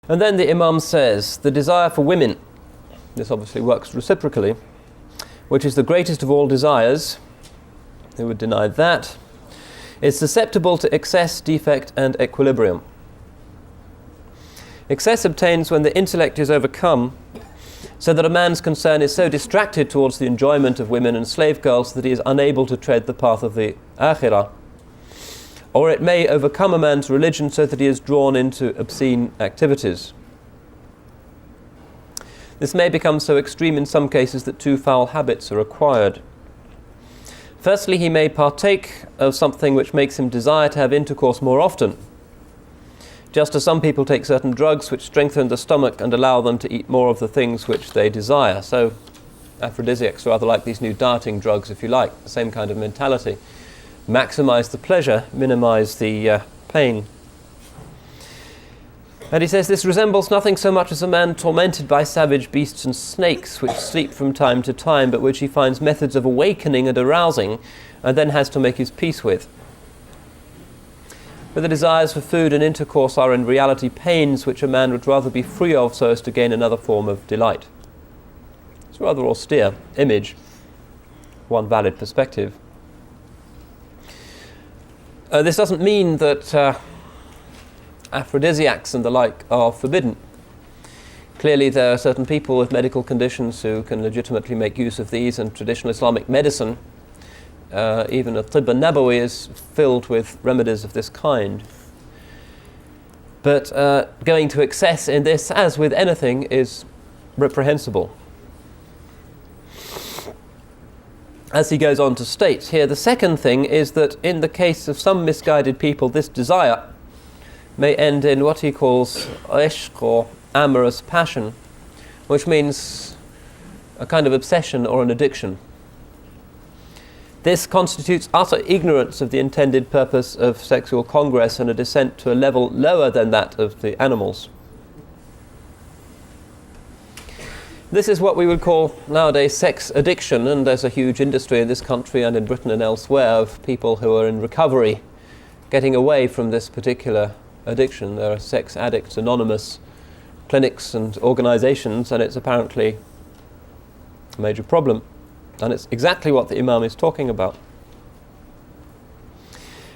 And then the Imam says, the desire for women, this obviously works reciprocally, which is the greatest of all desires, who would deny that, is susceptible to excess, defect, and equilibrium. Excess obtains when the intellect is overcome, so that a man's concern is so distracted towards the enjoyment of women and slave girls that he is unable to tread the path of the akhirah. Or it may overcome a man's religion so that he is drawn into obscene activities. This may become so extreme in some cases that two foul habits are acquired. Firstly, he may partake of something which makes him desire to have intercourse more often, just as some people take certain drugs which strengthen the stomach and allow them to eat more of the things which they desire. So aphrodisiacs are rather like these new dieting drugs, if you like, the same kind of mentality. Maximize the pleasure, minimize the pain. And he says this resembles nothing so much as a man tormented by savage beasts and snakes which sleep from time to time, but which he finds methods of awakening and arousing and then has to make his peace with. But the desires for food and intercourse are in reality pains which a man would rather be free of so as to gain another form of delight. It's a rather austere image, one valid perspective. This doesn't mean that aphrodisiacs and the like are forbidden. Clearly there are certain people with medical conditions who can legitimately make use of these, and traditional Islamic medicine, even a Tibb al-Nabawi, is filled with remedies of this kind. But going to excess in this, as with anything, is reprehensible. As he goes on to state here, the second thing is that in the case of some misguided people, this desire may end in what he calls ishq, or amorous passion, which means a kind of obsession or an addiction. This constitutes utter ignorance of the intended purpose of sexual congress and a descent to a level lower than that of the animals. This is what we would call nowadays sex addiction, and there's a huge industry in this country and in Britain and elsewhere of people who are in recovery, getting away from this particular addiction. There are Sex Addicts Anonymous clinics and organizations, and it's apparently a major problem. And it's exactly what the Imam is talking about.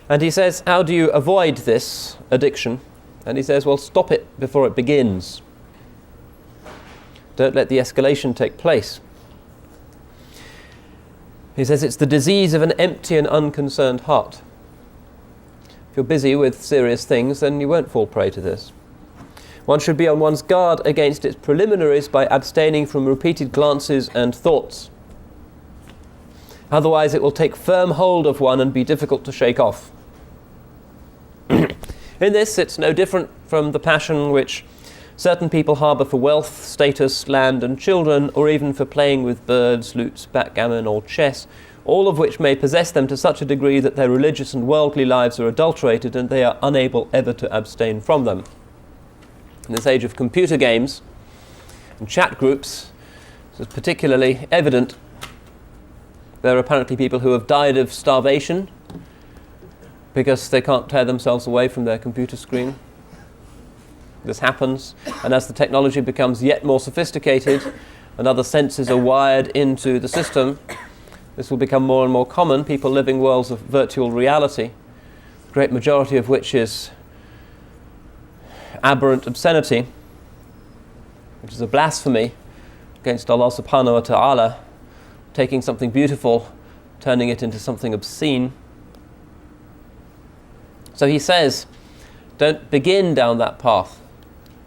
And he says, how do you avoid this addiction? And he says, well, stop it before it begins. Don't let the escalation take place. He says it's the disease of an empty and unconcerned heart. If you're busy with serious things, then you won't fall prey to this. One should be on one's guard against its preliminaries by abstaining from repeated glances and thoughts. Otherwise it will take firm hold of one and be difficult to shake off. In this, it's no different from the passion which certain people harbour for wealth, status, land and children, or even for playing with birds, lutes, backgammon or chess, all of which may possess them to such a degree that their religious and worldly lives are adulterated and they are unable ever to abstain from them. In this age of computer games and chat groups, this is particularly evident. There are apparently people who have died of starvation because they can't tear themselves away from their computer screen. This happens, and as the technology becomes yet more sophisticated and other senses are wired into the system, this will become more and more common. People living worlds of virtual reality, the great majority of which is aberrant obscenity, which is a blasphemy against Allah subhanahu wa ta'ala, taking something beautiful, turning it into something obscene. So he says, don't begin down that path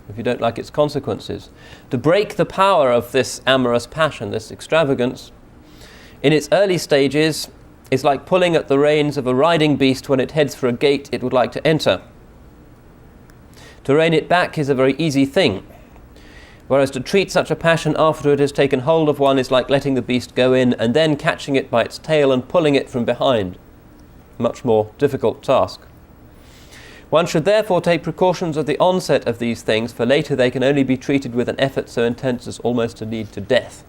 if you don't like its consequences. To break the power of this amorous passion, this extravagance, in its early stages, is like pulling at the reins of a riding beast when it heads for a gate it would like to enter. To rein it back is a very easy thing, whereas to treat such a passion after it has taken hold of one is like letting the beast go in and then catching it by its tail and pulling it from behind. Much more difficult task. One should therefore take precautions at the onset of these things, for later they can only be treated with an effort so intense as almost to lead to death.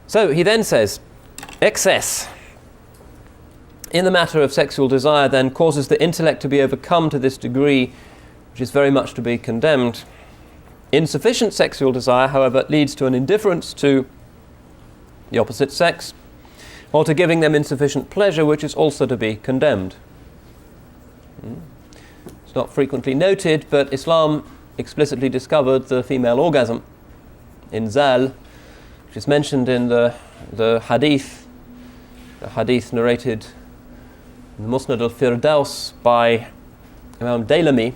So he then says, excess in the matter of sexual desire then causes the intellect to be overcome to this degree which is very much to be condemned. Insufficient sexual desire, however, leads to an indifference to the opposite sex, or to giving them insufficient pleasure, which is also to be condemned. It's not frequently noted, but Islam explicitly discovered the female orgasm in Zal, which is mentioned in the hadith narrated in the Musnad al-Firdaus by Imam Daylami.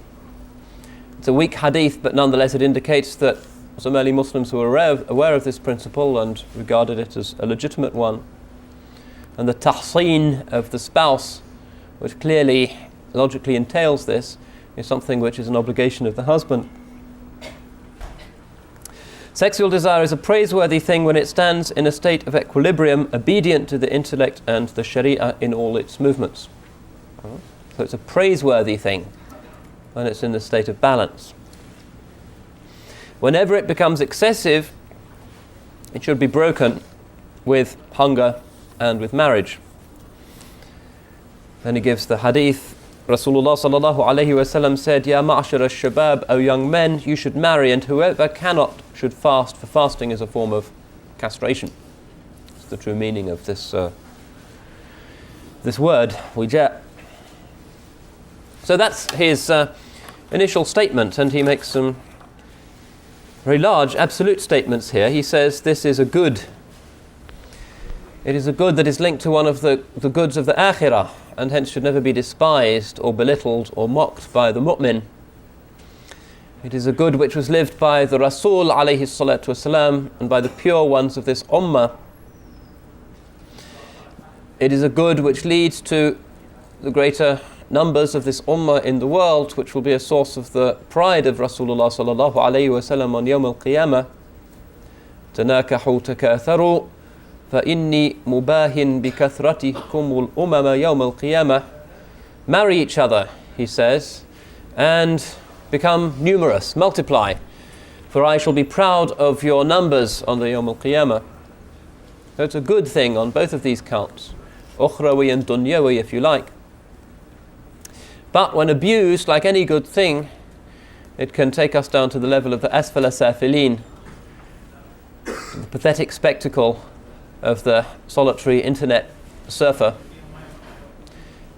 It's a weak hadith, but nonetheless it indicates that some early Muslims were aware of this principle and regarded it as a legitimate one. And the tahseen of the spouse, which clearly logically entails this, is something which is an obligation of the husband. Sexual desire is a praiseworthy thing when it stands in a state of equilibrium, obedient to the intellect and the sharia in all its movements. So it's a praiseworthy thing when it's in the state of balance. Whenever it becomes excessive, it should be broken with hunger and with marriage. Then he gives the hadith. Rasulullah sallallahu alayhi wa sallam said, Ya ma'ashar al-shabab, O young men, you should marry, and whoever cannot should fast, for fasting is a form of castration. It's the true meaning of this word, wija. So that's his initial statement, and he makes some very large absolute statements here. He says this is a good. It is a good that is linked to one of the goods of the akhirah, and hence should never be despised or belittled or mocked by the mu'min. It is a good which was lived by the Rasul alayhi salatu wasalam and by the pure ones of this ummah. It is a good which leads to the greater numbers of this ummah in the world, which will be a source of the pride of Rasulullah sallallahu alayhi wasallam on Yawm al-Qiyamah. تَنَاكَحُوا تَكَاثَرُوا فَإِنِّي مُبَاهٍ بِكَثْرَتِكُمُ الْأُمَمَ يَوْمَ الْقِيَامَةِ. Marry each other, he says, and become numerous, multiply, for I shall be proud of your numbers on the Yawm al-Qiyamah. So it's a good thing on both of these counts, ukhrawi and dunyawi if you like. But when abused, like any good thing, it can take us down to the level of the asfala safilin, the pathetic spectacle of the solitary internet surfer,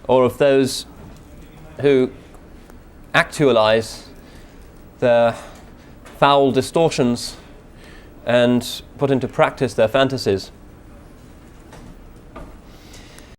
or of those who actualize their foul distortions and put into practice their fantasies.